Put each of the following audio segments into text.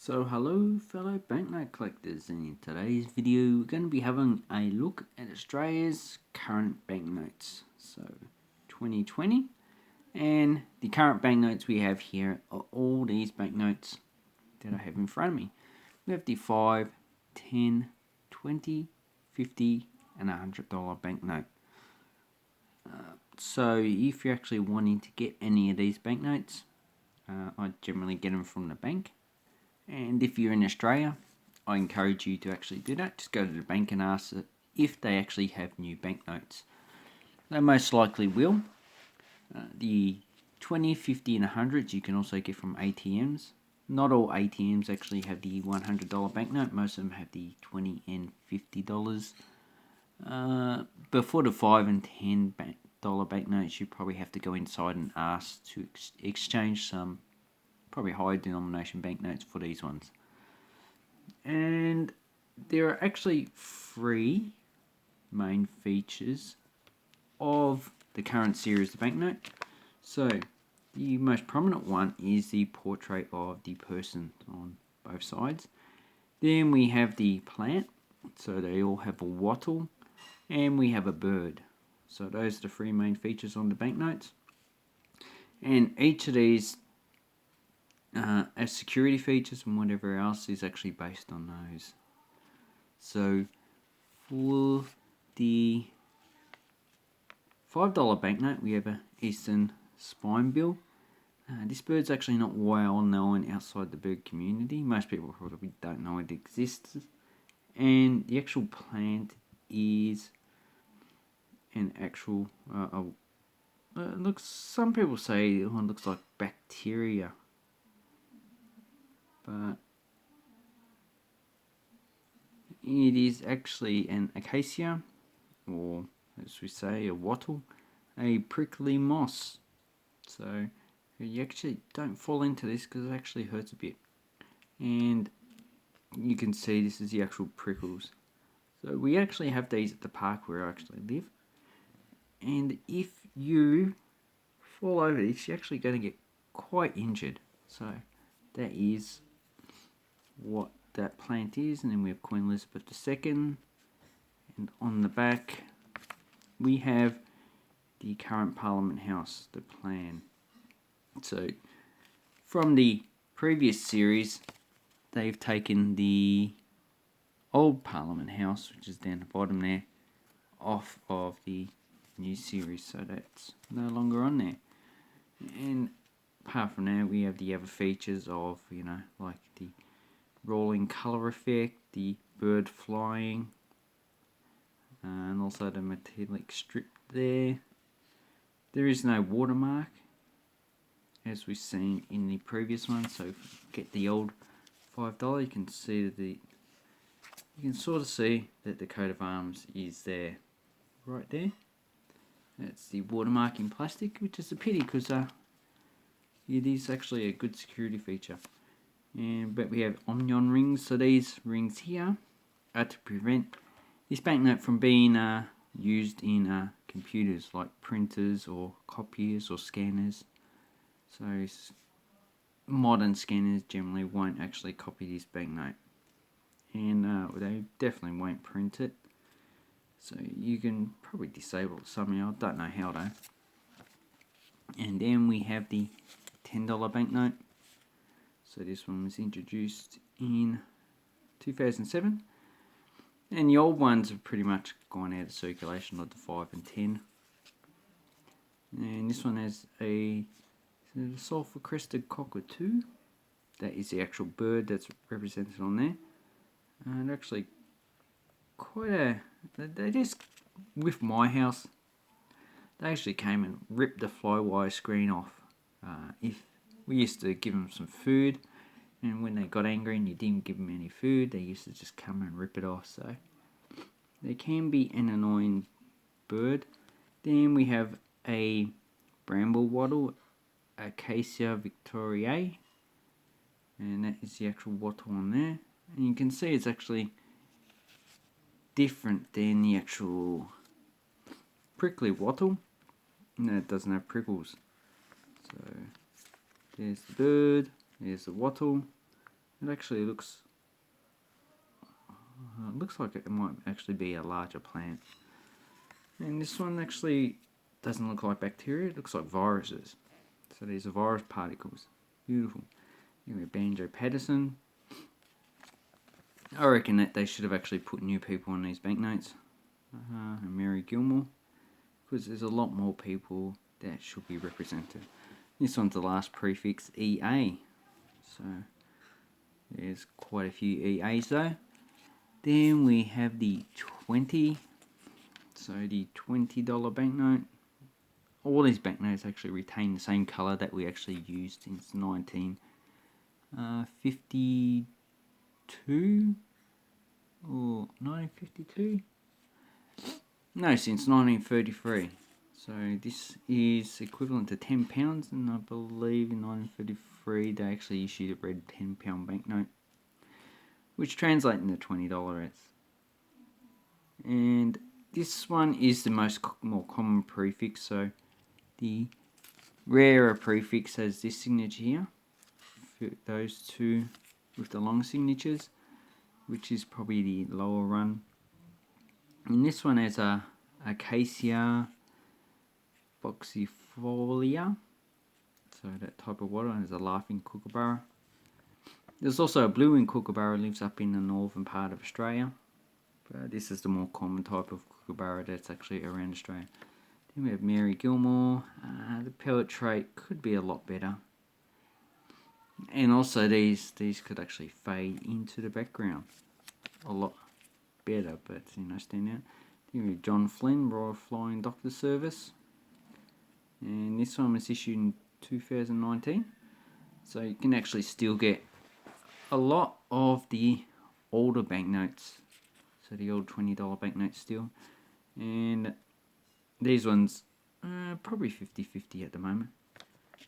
So hello fellow banknote collectors, and in today's video we're going to be having a look at Australia's current banknotes. So 2020, and the current banknotes we have here are all these banknotes that I have in front of me. We have the 5, 10, 20, 50 and $100 banknote. So if you're actually wanting to get any of these banknotes, I generally get them from the bank. And if you're in Australia, I encourage you to actually do that. Just go to the bank and ask if they actually have new banknotes. They most likely will. The 20, 50 and 100s you can also get from ATMs. Not all ATMs actually have the $100 banknote. Most of them have the $20 and $50. Before the $5 and $10 banknotes, you probably have to go inside and ask to exchange some probably higher denomination banknotes for these ones. And there are actually three main features of the current series of banknote. So the most prominent one is the portrait of the person on both sides. Then we have the plant, so they all have a wattle, and we have a bird. So those are the three main features on the banknotes. And each of these as security features and whatever else is actually based on those. So for the $5 banknote, we have an eastern spinebill. This bird's actually not well known outside the bird community. Most people probably don't know it exists. And the actual plant is an actual, looks. Some people say it looks like bacteria, but it is actually an acacia, or as we say, a wattle, a prickly moss. So you actually don't fall into this because it actually hurts a bit. And you can see this is the actual prickles. So we actually have these at the park where I actually live. And if you fall over this, you're actually going to get quite injured. So that is what that plant is. And then we have Queen Elizabeth II, and on the back we have the current Parliament House, the plan. So from the previous series, they've taken the old Parliament House, which is down the bottom there, off of the new series, so that's no longer on there. And apart from that, we have the other features of, like the rolling colour effect, the bird flying, and also the metallic strip there. There is no watermark, as we've seen in the previous one. So if you get the old $5, you can see that you can sort of see that the coat of arms is there, right there. That's the watermark in plastic, which is a pity because it is actually a good security feature. But we have omnion rings. So these rings here are to prevent this banknote from being used in computers like printers or copiers or scanners. So modern scanners generally won't actually copy this banknote, and they definitely won't print it. So you can probably disable it somehow. I don't know how though. And then we have the $10 banknote. So this one was introduced in 2007. And the old ones have pretty much gone out of circulation, like the 5 and 10. And this one has a sulphur crested cockatoo. That is the actual bird that's represented on there. And actually they just, with my house, they actually came and ripped the flywire screen off. If we used to give them some food, and when they got angry and you didn't give them any food, they used to just come and rip it off. So they can be an annoying bird. Then we have a bramble wattle, Acacia victoriae, and that is the actual wattle on there. And you can see it's actually different than the actual prickly wattle, and it doesn't have prickles. So there's the bird, there's the wattle, It actually looks like it might actually be a larger plant. And this one actually doesn't look like bacteria, it looks like viruses. So these are virus particles. Beautiful. Anyway, Banjo Patterson. I reckon that they should have actually put new people on these banknotes. And Mary Gilmore. Because there's a lot more people that should be represented. This one's the last prefix, EA. So there's quite a few EAs though. Then we have the 20. So the $20 banknote. All these banknotes actually retain the same colour that we actually used since 1952 or 1952? No, since 1933. So this is equivalent to £10, and I believe in 1933 they actually issued a red £10 banknote, which translates into $20. And this one is the more common prefix, so the rarer prefix has this signature here, for those two with the long signatures, which is probably the lower run. And this one has a Acacia boxifolia, so that type of water, and there's a laughing kookaburra. There's also a blue-winged kookaburra, lives up in the northern part of Australia, but this is the more common type of kookaburra that's actually around Australia. Then we have Mary Gilmore. The pellet trait could be a lot better, and also these could actually fade into the background a lot better, but stand out. Then we have John Flynn, Royal Flying Doctor Service, and this one was issued in 2019, so you can actually still get a lot of the older banknotes, so the old $20 banknotes still, and these ones probably 50-50 at the moment.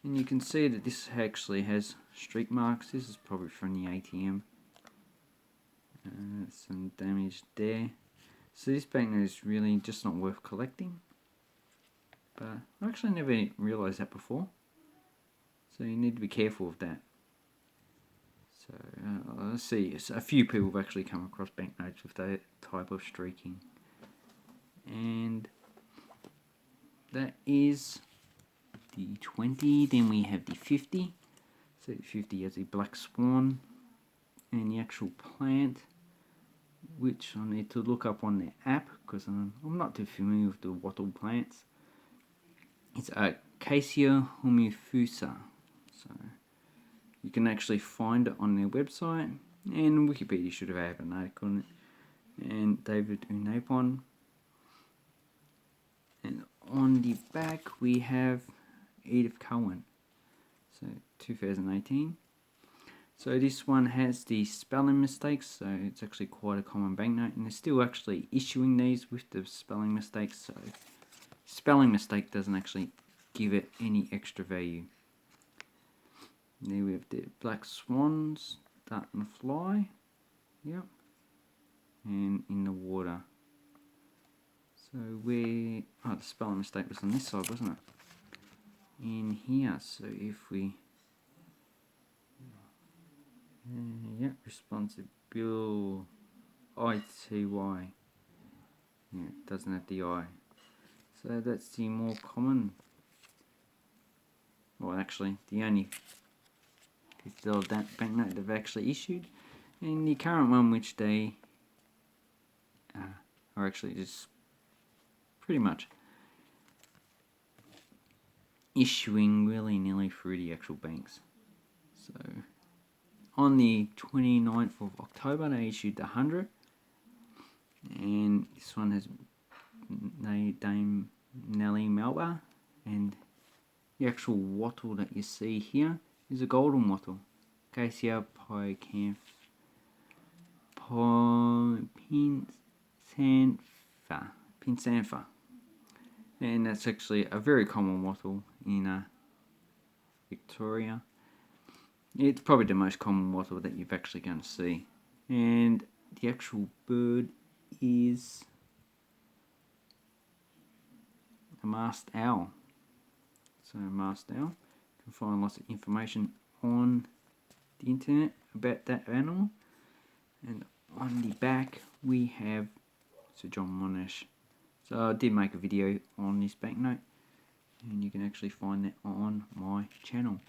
And you can see that this actually has streak marks. This is probably from the ATM. Some damage there. So this banknote is really just not worth collecting. But I actually never realised that before. So you need to be careful of that. So let's see. A few people have actually come across banknotes with that type of streaking. And that is the 20. Then we have the 50. So the 50 has the black swan and the actual plant, which I need to look up on their app because I'm not too familiar with the wattle plants. It's Acacia humifusa. So you can actually find it on their website, and Wikipedia should have an article on it. And David Unapon. And on the back we have Edith Cohen. So 2018. So this one has the spelling mistakes, so it's actually quite a common banknote, and they're still actually issuing these with the spelling mistakes, so spelling mistake doesn't actually give it any extra value. There we have the black swans starting to fly, yep, and in the water. So the spelling mistake was on this side, wasn't it? In here, so if we responsible ITY. Yeah, it doesn't have the I. So that's the more common. Well, actually, the only $50 banknote they've actually issued, and the current one, which they are actually just pretty much issuing willy-nilly through the actual banks. So on the 29th of October they issued the 100, and this one has Dame Nellie Melba, and the actual wattle that you see here is a golden wattle, Acacia pinsantha, and that's actually a very common wattle in Victoria. It's probably the most common wattle that you're actually going to see. And the actual bird is a masked owl. So masked owl. You can find lots of information on the internet about that animal. And on the back we have Sir John Monash. So I did make a video on this banknote, and you can actually find that on my channel.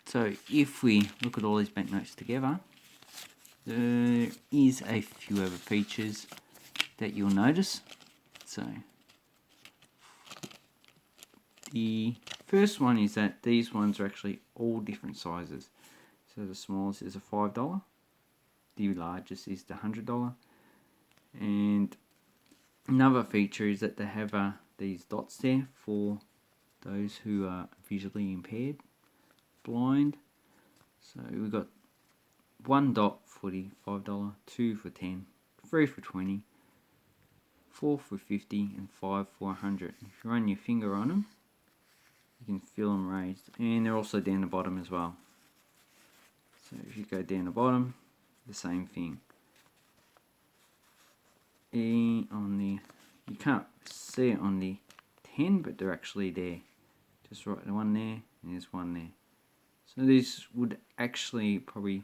So if we look at all these banknotes together, there is a few other features that you'll notice. So the first one is that these ones are actually all different sizes. So the smallest is a $5, the largest is the $100, and another feature is that they have these dots there for those who are visually impaired, blind. So we've got 1 dot for the $5, 2 for 10, 3 for 20, 4 for 50, and 5 for 100. If you run your finger on them, you can feel them raised, and they're also down the bottom as well. So if you go down the bottom, the same thing. You can't see it on the 10, but they're actually there. Just right, the one there, and there's one there. So this would actually probably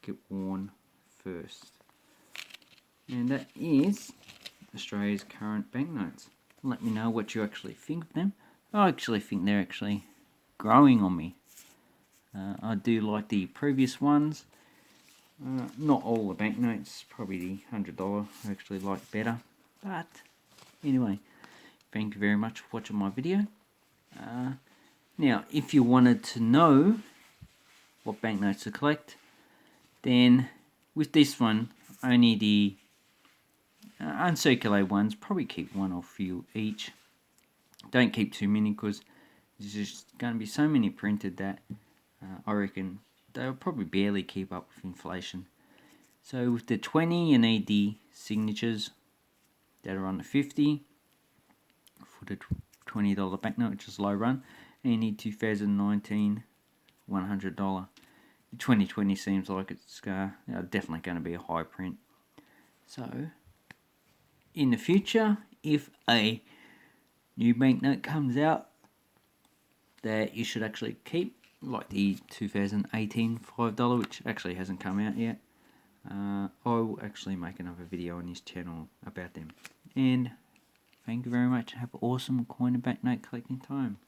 get worn first. And that is Australia's current banknotes. Let me know what you actually think of them. I actually think they're actually growing on me. I do like the previous ones. Not all the banknotes, probably the $100 I actually like better. But anyway, thank you very much for watching my video. Now, if you wanted to know what banknotes to collect, then with this one, only the uncirculated ones, probably keep one or few each. Don't keep too many, because there's just going to be so many printed that I reckon they'll probably barely keep up with inflation. So with the 20, you need the signatures that are on the 50 for the $20 banknote, which is low run, and you need 2019 $100. The 2020 seems like it's definitely going to be a high print. So in the future, if a new banknote comes out that you should actually keep, like the 2018 $5, which actually hasn't come out yet, I will actually make another video on this channel about them. And thank you very much. Have an awesome coin and banknote collecting time.